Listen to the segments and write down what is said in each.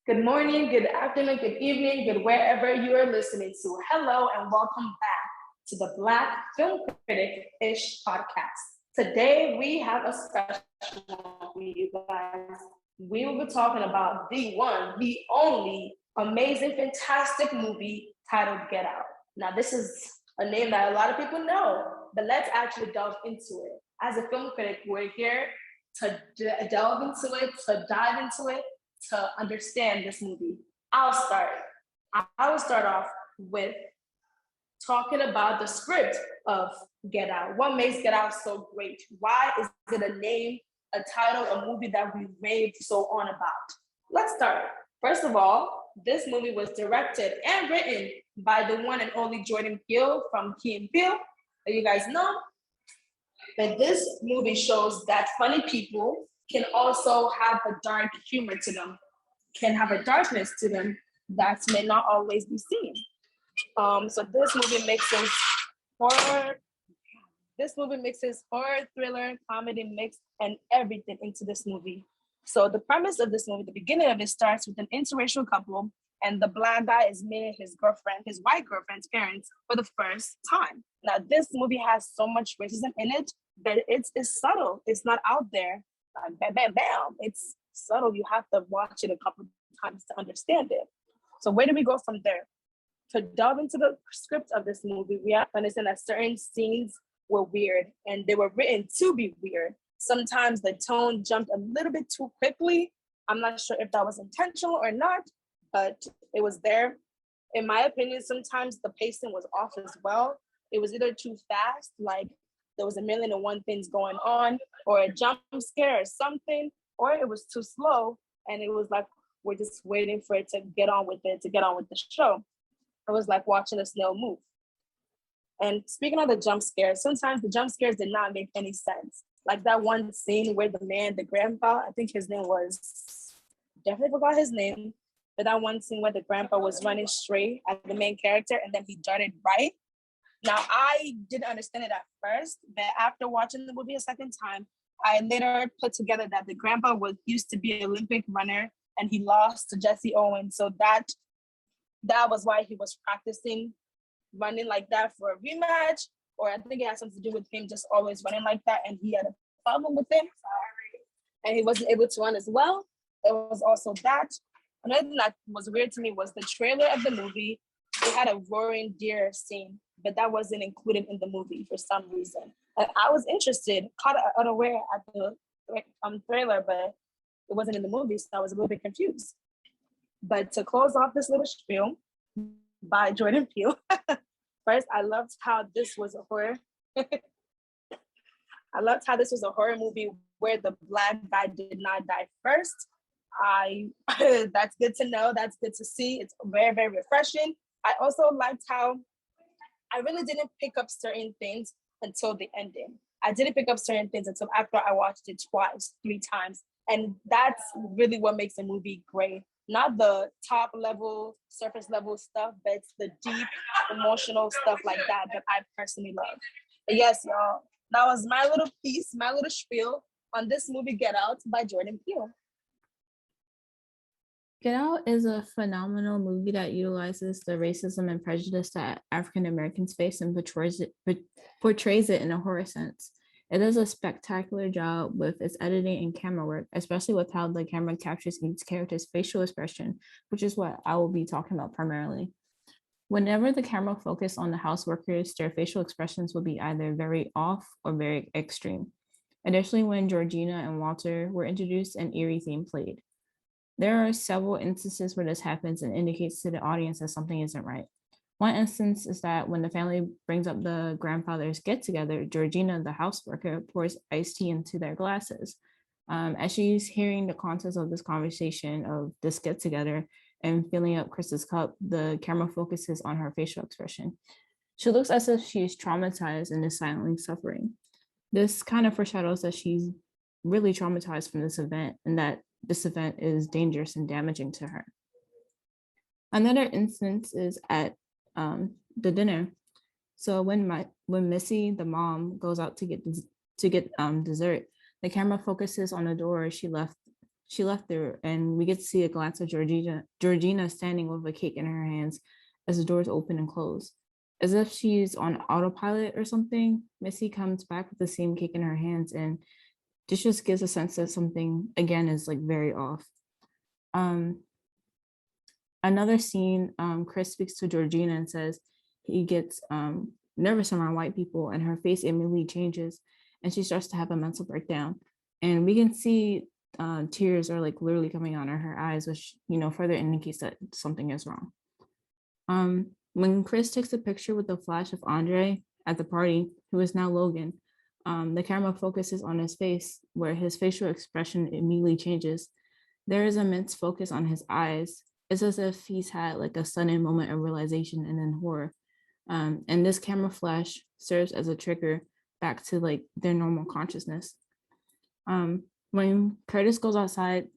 Good morning, good afternoon, good evening, good wherever you are listening to. Hello and welcome back to the Black Film Critic-ish podcast. Today we have a special one for you guys. We will be talking about the one, the only amazing, fantastic movie titled Get Out. Now, this is a name that a lot of people know, but let's actually delve into it. As a film critic, we're here to delve into it, to dive into it, to understand this movie. I'll start. I will start off with talking about the script of Get Out. What makes Get Out so great? Why is it a name, a title, a movie that we rave so on about? Let's start. First of all, this movie was directed and written by the one and only Jordan Peele from Key and Peele, that you guys know. But this movie shows that funny people can also have a dark humor to them, can have a darkness to them that may not always be seen. So this movie mixes horror. This movie mixes horror, thriller, comedy mix, and everything into this movie. So the premise of this movie, the beginning of it starts with an interracial couple, and the Black guy is meeting his girlfriend, his white girlfriend's parents for the first time. Now, this movie has so much racism in it, but it's subtle. It's not out there. Bam, bam, bam. It's subtle. You have to watch it a couple times to understand it. So where do we go from there? To delve into the script of this movie, we have to understand that certain scenes were weird and they were written to be weird. Sometimes the tone jumped a little bit too quickly. I'm not sure if that was intentional or not, but it was there. In my opinion, sometimes the pacing was off as well. It was either too fast, like there was a million and one things going on, or a jump scare or something, or it was too slow and it was like we're just waiting for it to get on with it, to get on with the show. It was like watching a snail move. And speaking of the jump scares, sometimes the jump scares did not make any sense. Like that one scene where the grandpa, I think his name was, definitely forgot his name, but that one scene where the grandpa was running straight at the main character and then he darted right. Now, I didn't understand it at first, but after watching the movie a second time, I later put together that the grandpa used to be an Olympic runner and he lost to Jesse Owens. So that was why he was practicing running like that for a rematch, or I think it had something to do with him just always running like that, and he had a problem with him, and he wasn't able to run as well. It was also that. Another thing that was weird to me was the trailer of the movie. It had a roaring deer scene, but that wasn't included in the movie for some reason. And I was interested, caught unaware at the trailer, but it wasn't in the movie, so I was a little bit confused. But to close off this little spiel by Jordan Peele, first, I loved how this was a horror. I loved how this was a horror movie where the Black guy did not die first. That's good to know. That's good to see. It's very, very refreshing. I also liked how I really didn't pick up certain things until the ending. I didn't pick up certain things until after I watched it twice, 3 times. And that's really what makes a movie great. Not the top level, surface level stuff, but it's the deep, emotional stuff like that I personally love. But yes, y'all, that was my little piece, my little spiel on this movie, Get Out by Jordan Peele. Get Out is a phenomenal movie that utilizes the racism and prejudice that African Americans face and portrays it in a horror sense. It does a spectacular job with its editing and camera work, especially with how the camera captures each character's facial expression, which is what I will be talking about primarily. Whenever the camera focused on the house workers, their facial expressions will be either very off or very extreme. Additionally, when Georgina and Walter were introduced, an eerie theme played. There are several instances where this happens and indicates to the audience that something isn't right. One instance is that when the family brings up the grandfather's get-together, Georgina, the houseworker, pours iced tea into their glasses. As she's hearing the contents of this conversation of this get-together and filling up Chris's cup, the camera focuses on her facial expression. She looks as if she's traumatized and is silently suffering. This kind of foreshadows that she's really traumatized from this event and that this event is dangerous and damaging to her. Another instance is at the dinner. So when Missy, the mom, goes out to get dessert, the camera focuses on the door she left she left there, and we get to see a glance of Georgina standing with a cake in her hands as the doors open and close. As if she's on autopilot or something, Missy comes back with the same cake in her hands, and this just gives a sense that something again is like very off. Um, Another scene, Chris speaks to Georgina and says he gets nervous around white people, and her face immediately changes, and she starts to have a mental breakdown. And we can see tears are like literally coming out of her eyes, which further indicates that something is wrong. When Chris takes a picture with the flash of Andre at the party, who is now Logan, the camera focuses on his face, where his facial expression immediately changes. There is immense focus on his eyes. It's as if he's had like a sudden moment of realization and then horror. And this camera flash serves as a trigger back to like their normal consciousness. When Curtis goes outside,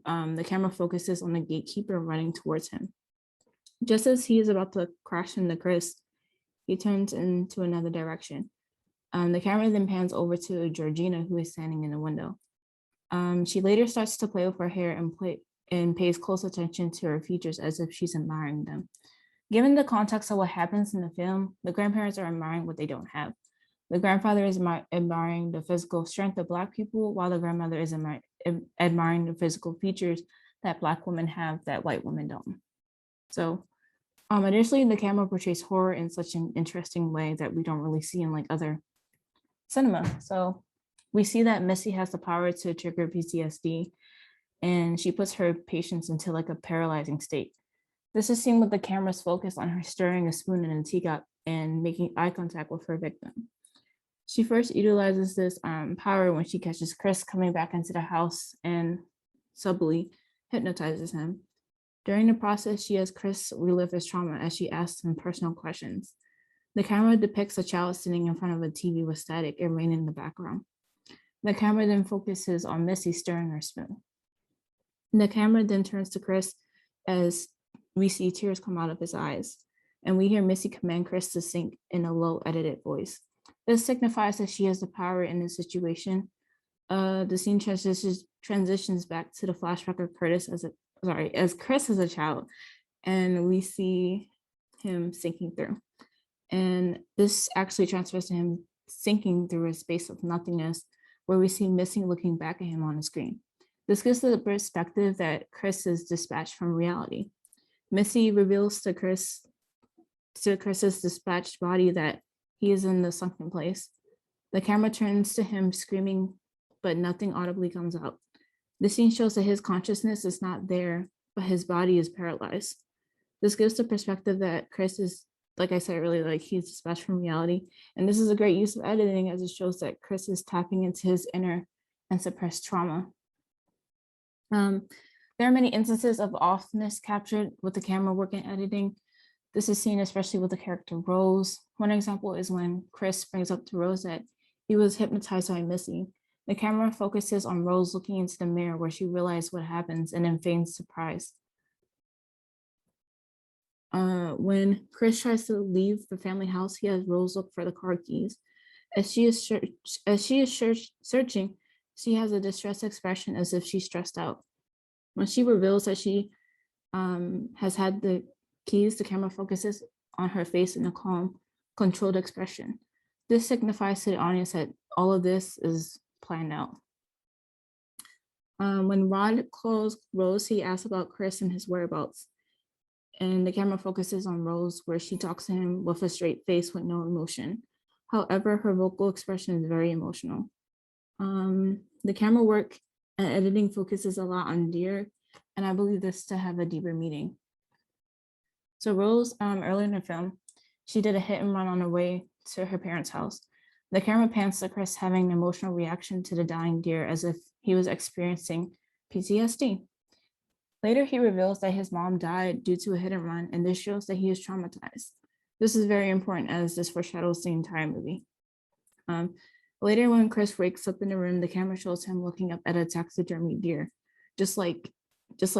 the camera focuses on the gatekeeper running towards him. Just as he is about to crash into Chris, he turns into another direction. The camera then pans over to Georgina, who is standing in the window. She later starts to play with her hair and pays close attention to her features as if she's admiring them. Given the context of what happens in the film, the grandparents are admiring what they don't have. The grandfather is admiring the physical strength of Black people, while the grandmother is admiring the physical features that Black women have that white women don't. So, additionally, the camera portrays horror in such an interesting way that we don't really see in like other cinema. So we see that Missy has the power to trigger PTSD, and she puts her patients into like a paralyzing state. This is seen with the camera's focus on her stirring a spoon in a teacup and making eye contact with her victim. She first utilizes this power when she catches Chris coming back into the house and subtly hypnotizes him. During the process, she has Chris relive his trauma as she asks him personal questions. The camera depicts a child sitting in front of a TV with static and rain in the background. The camera then focuses on Missy stirring her spoon. The camera then turns to Chris as we see tears come out of his eyes, and we hear Missy command Chris to sing in a low edited voice. This signifies that she has the power in this situation. The scene transitions back to the flashback of as Chris as a child, and we see him sinking through. And this actually transfers to him sinking through a space of nothingness, where we see Missy looking back at him on the screen. This gives the perspective that Chris is dispatched from reality. Missy reveals to Chris's dispatched body that he is in the sunken place. The camera turns to him screaming, but nothing audibly comes out. The scene shows that his consciousness is not there, but his body is paralyzed. This gives the perspective that Chris is, like I said earlier, like he's dispatched from reality. And this is a great use of editing, as it shows that Chris is tapping into his inner and suppressed trauma. There are many instances of offness captured with the camera work in editing. This is seen especially with the character Rose. One example is when Chris brings up to Rose that he was hypnotized by Missy. The camera focuses on Rose looking into the mirror, where she realizes what happens and then feigns surprise. When Chris tries to leave the family house, he has Rose look for the car keys. As she is searching, she has a distressed expression as if she's stressed out. When she reveals that she has had the keys, the camera focuses on her face in a calm, controlled expression. This signifies to the audience that all of this is planned out. When Rod calls Rose, he asks about Chris and his whereabouts. And the camera focuses on Rose, where she talks to him with a straight face with no emotion. However, her vocal expression is very emotional. The camera work and editing focuses a lot on Deer, and I believe this to have a deeper meaning. So Rose, earlier in the film, she did a hit and run on her way to her parents' house. The camera pans to Chris having an emotional reaction to the dying deer as if he was experiencing PTSD. Later, he reveals that his mom died due to a hit and run, and this shows that he is traumatized. This is very important as this foreshadows the entire movie. Later, when Chris wakes up in the room, the camera shows him looking up at a taxidermy deer, just like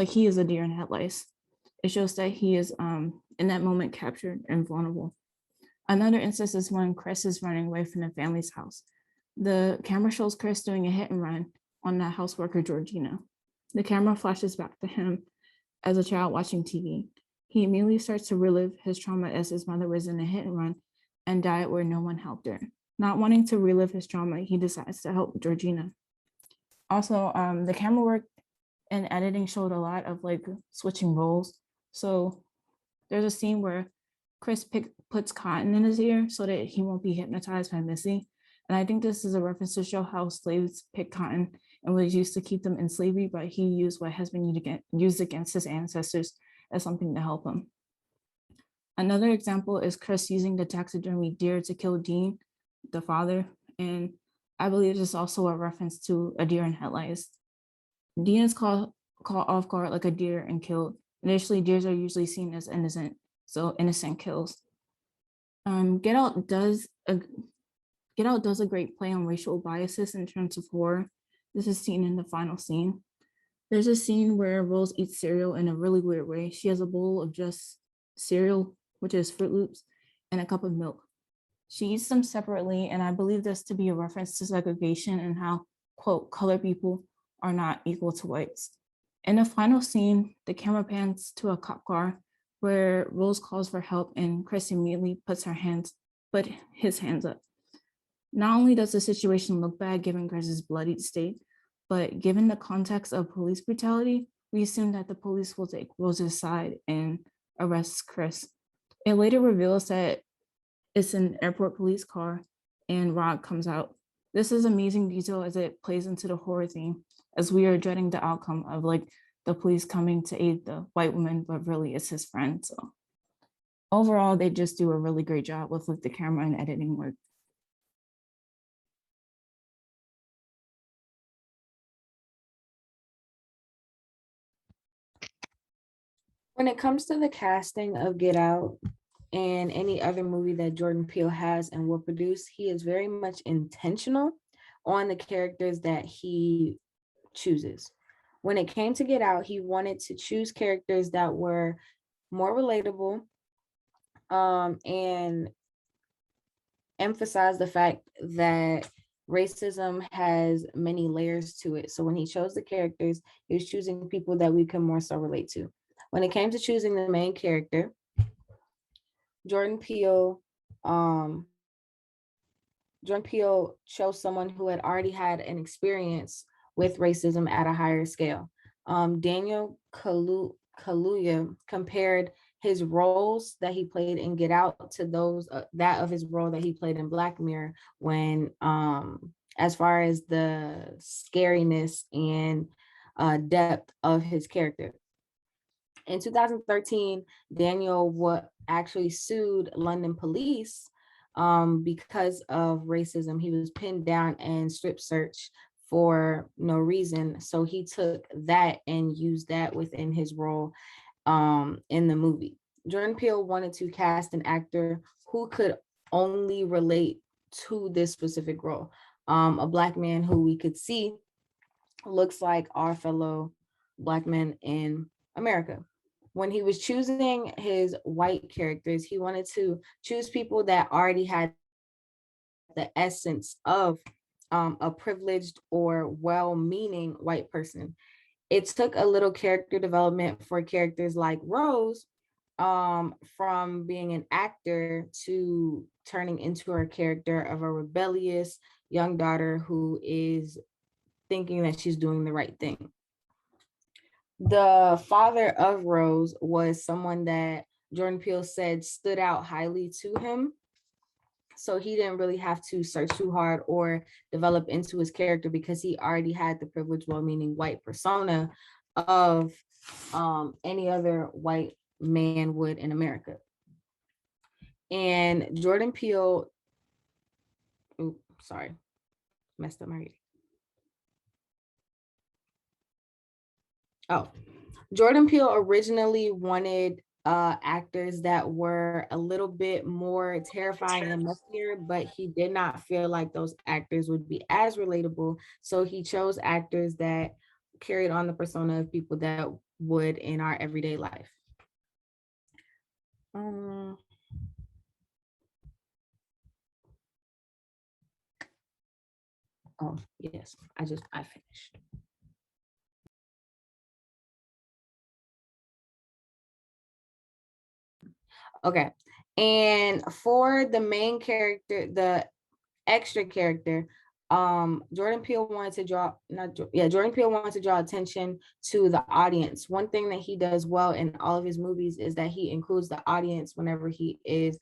he is a deer in headlights. It shows that he is, in that moment, captured and vulnerable. Another instance is when Chris is running away from the family's house. The camera shows Chris doing a hit and run, on the houseworker Georgina. The camera flashes back to him as a child watching TV. He immediately starts to relive his trauma as his mother was in a hit and run and died where no one helped her. Not wanting to relive his trauma, he decides to help Georgina. Also, the camera work and editing showed a lot of like switching roles. So there's a scene where Chris puts cotton in his ear so that he won't be hypnotized by Missy. And I think this is a reference to show how slaves pick cotton and was used to keep them in slavery, but he used what has been used against his ancestors as something to help him. Another example is Chris using the taxidermy deer to kill Dean, the father, and I believe this is also a reference to a deer in headlights. Dean is caught off guard like a deer and killed. Initially, deers are usually seen as innocent, so innocent kills. Get Out does a great play on racial biases in terms of horror. This is seen in the final scene. There's a scene where Rose eats cereal in a really weird way. She has a bowl of just cereal, which is Fruit Loops, and a cup of milk. She eats them separately, and I believe this to be a reference to segregation and how, quote, colored people are not equal to whites. In the final scene, the camera pans to a cop car where Rose calls for help and Chris immediately puts his hands up. Not only does the situation look bad given Chris's bloodied state, but given the context of police brutality, we assume that the police will take Rose's side and arrest Chris. It later reveals that it's an airport police car and Rod comes out. This is amazing detail as it plays into the horror theme, as we are dreading the outcome of like the police coming to aid the white woman, but really it's his friend. So overall, they just do a really great job with like the camera and editing work. When it comes to the casting of Get Out and any other movie that Jordan Peele has and will produce, he is very much intentional on the characters that he chooses. When it came to Get Out, he wanted to choose characters that were more relatable and emphasize the fact that racism has many layers to it. So when he chose the characters, he was choosing people that we can more so relate to. When it came to choosing the main character, Jordan Peele chose someone who had already had an experience with racism at a higher scale. Daniel Kaluuya compared his roles that he played in Get Out to those that of his role that he played in Black Mirror when as far as the scariness and depth of his character. In 2013, Daniel actually sued London police because of racism. He was pinned down and strip searched for no reason. So he took that and used that within his role in the movie. Jordan Peele wanted to cast an actor who could only relate to this specific role. A Black man who we could see looks like our fellow Black men in America. When he was choosing his white characters, he wanted to choose people that already had the essence of a privileged or well-meaning white person. It took a little character development for characters like Rose, from being an actor to turning into her character of a rebellious young daughter who is thinking that she's doing the right thing. The father of Rose was someone that Jordan Peele said stood out highly to him. So he didn't really have to search too hard or develop into his character because he already had the privileged, well-meaning white persona of any other white man would in America. And Jordan Peele, messed up my reading. Jordan Peele originally wanted actors that were a little bit more terrifying and messier, but he did not feel like those actors would be as relatable. So he chose actors that carried on the persona of people that would in our everyday life. Oh, yes, I finished. Okay. And for the main character, the extra character, Jordan Peele wanted to draw, not yeah, Jordan Peele wanted to draw attention to the audience. One thing that he does well in all of his movies is that he includes the audience whenever he is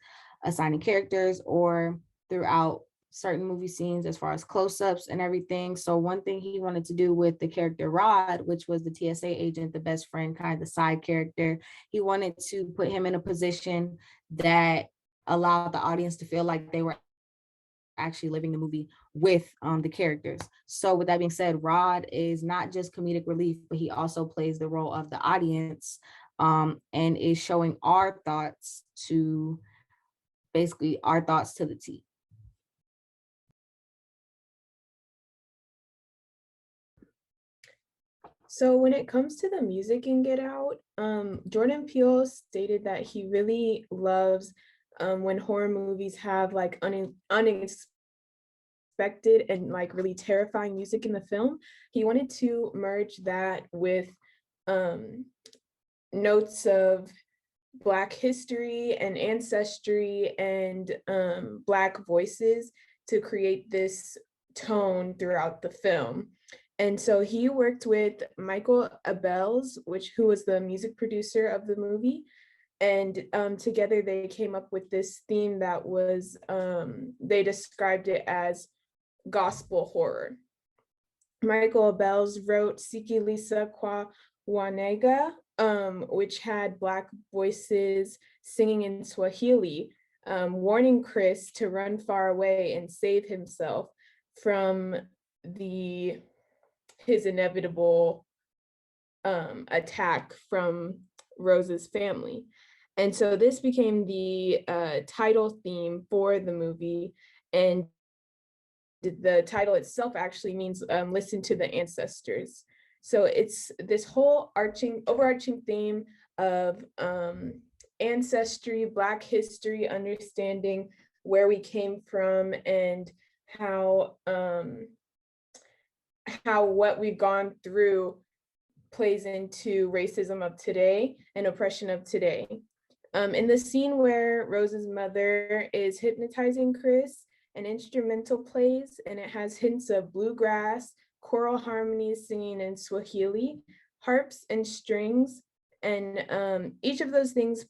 assigning characters or throughout certain movie scenes as far as close-ups and everything. So one thing he wanted to do with the character Rod, which was the TSA agent, the best friend, kind of the side character, he wanted to put him in a position that allowed the audience to feel like they were actually living the movie with the characters. So with that being said, Rod is not just comedic relief, but he also plays the role of the audience, and is showing our thoughts to basically our thoughts to the T. So when it comes to the music in Get Out, Jordan Peele stated that he really loves when horror movies have like unexpected and like really terrifying music in the film. He wanted to merge that with notes of Black history and ancestry and Black voices to create this tone throughout the film. And so he worked with Michael Abels, who was the music producer of the movie. And together they came up with this theme that was, they described it as gospel horror. Michael Abels wrote Siki Lisa Kwa Wanega, which had Black voices singing in Swahili, warning Chris to run far away and save himself from his inevitable attack from Rose's family. And so this became the title theme for the movie. And the title itself actually means listen to the ancestors. So it's this whole overarching theme of ancestry, Black history, understanding where we came from, and how what we've gone through plays into racism of today and oppression of today. In the scene where Rose's mother is hypnotizing Chris, an instrumental plays, and it has hints of bluegrass, choral harmonies singing in Swahili, harps and strings, and each of those things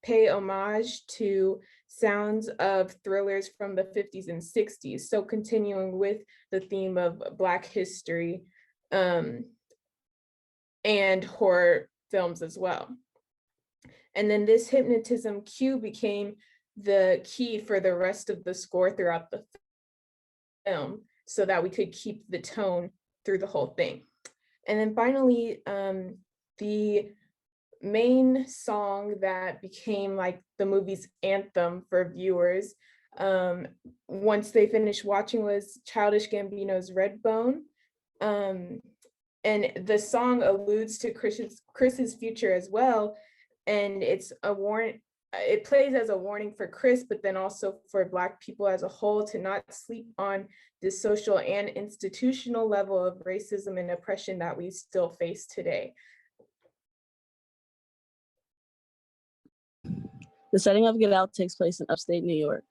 pay homage to sounds of thrillers from the 50s and 60s. So continuing with the theme of Black history and horror films as well. And then this hypnotism cue became the key for the rest of the score throughout the film, so that we could keep the tone through the whole thing. And then finally, the main song that became like the movie's anthem for viewers once they finished watching was Childish Gambino's Redbone. And the song alludes to Chris's future as well. And it's a warning, it plays as a warning for Chris, but then also for Black people as a whole to not sleep on the social and institutional level of racism and oppression that we still face today. The setting of Get Out takes place in upstate New York.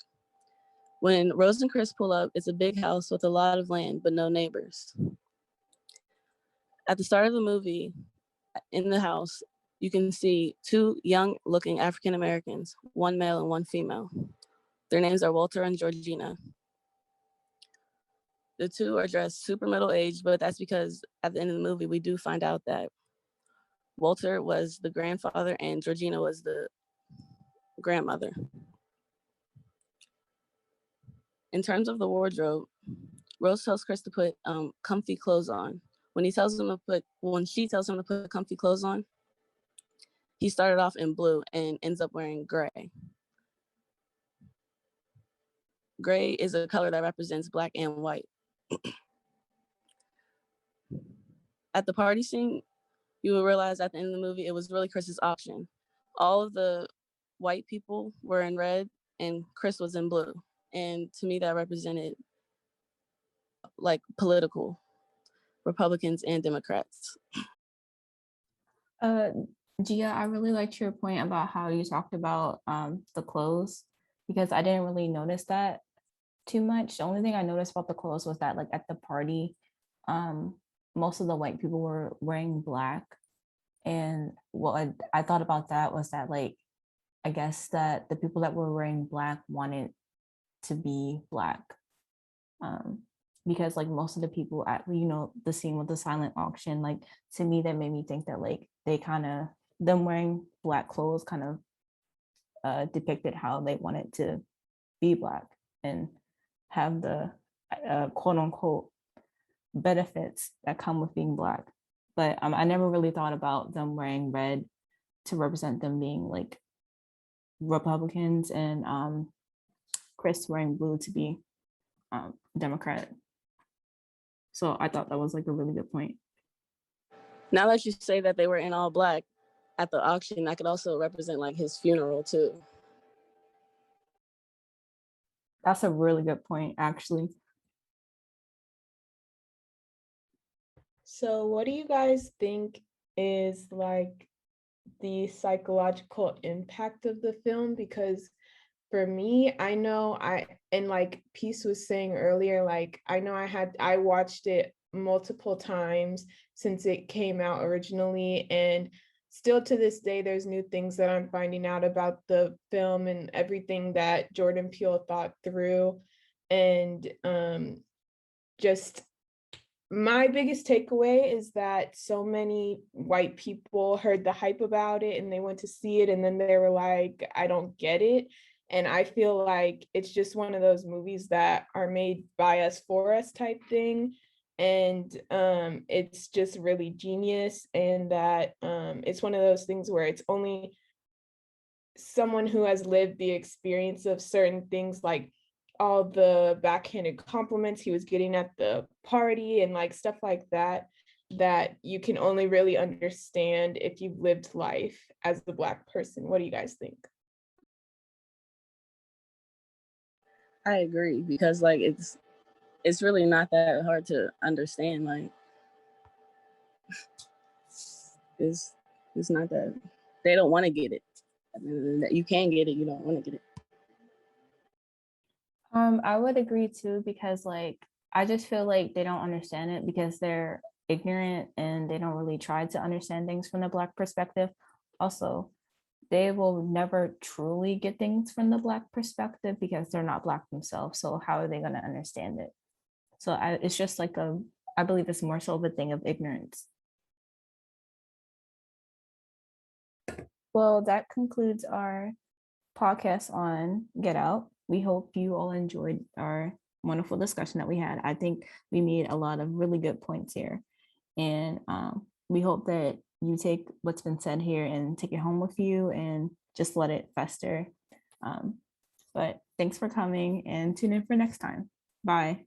When Rose and Chris pull up, it's a big house with a lot of land, but no neighbors. At the start of the movie, in the house, you can see two young-looking African Americans, one male and one female. Their names are Walter and Georgina. The two are dressed super middle-aged, but that's because at the end of the movie, we do find out that Walter was the grandfather and Georgina was the grandmother. In terms of the wardrobe, Rose tells Chris to put comfy clothes on. When she tells him to put comfy clothes on, he started off in blue and ends up wearing gray. Gray is a color that represents Black and white. At the party scene, you will realize at the end of the movie, it was really Chris's option. All of the white people were in red and Chris was in blue. And to me, that represented like political, Republicans and Democrats. Gia, I really liked your point about how you talked about the clothes, because I didn't really notice that too much. The only thing I noticed about the clothes was that like at the party, most of the white people were wearing black. And what I thought about that was that like, I guess that the people that were wearing black wanted to be black. Because like most of the people at, you know, the scene with the silent auction, like to me, that made me think that like they kind of, them wearing black clothes kind of depicted how they wanted to be black and have the quote unquote benefits that come with being black. But I never really thought about them wearing red to represent them being like Republicans, and Chris wearing blue to be Democrat. So I thought that was like a really good point. Now that you say that they were in all black at the auction, that could also represent like his funeral too. That's a really good point, actually. So what do you guys think is like the psychological impact of the film? Because for me, I know and like Peace was saying earlier, like I know I watched it multiple times since it came out originally, and still to this day there's new things that I'm finding out about the film and everything that Jordan Peele thought through. And just my biggest takeaway is that so many white people heard the hype about it and they went to see it, and then they were like, I don't get it. And I feel like it's just one of those movies that are made by us for us type thing. And it's just really genius. And that it's one of those things where it's only someone who has lived the experience of certain things, like all the backhanded compliments he was getting at the party and like stuff like that, that you can only really understand if you've lived life as the Black person. What do you guys think? I agree, because like it's really not that hard to understand. Like it's not that they don't want to get it. You can get it, you don't want to get it. I would agree too, because like I just feel like they don't understand it because they're ignorant and they don't really try to understand things from the Black perspective. Also, they will never truly get things from the Black perspective because they're not Black themselves. So how are they going to understand it? So it's just like I believe it's more so of a thing of ignorance. Well, that concludes our podcast on Get Out. We hope you all enjoyed our wonderful discussion that we had. I think we made a lot of really good points here. And we hope that you take what's been said here and take it home with you and just let it fester. But thanks for coming, and tune in for next time. Bye.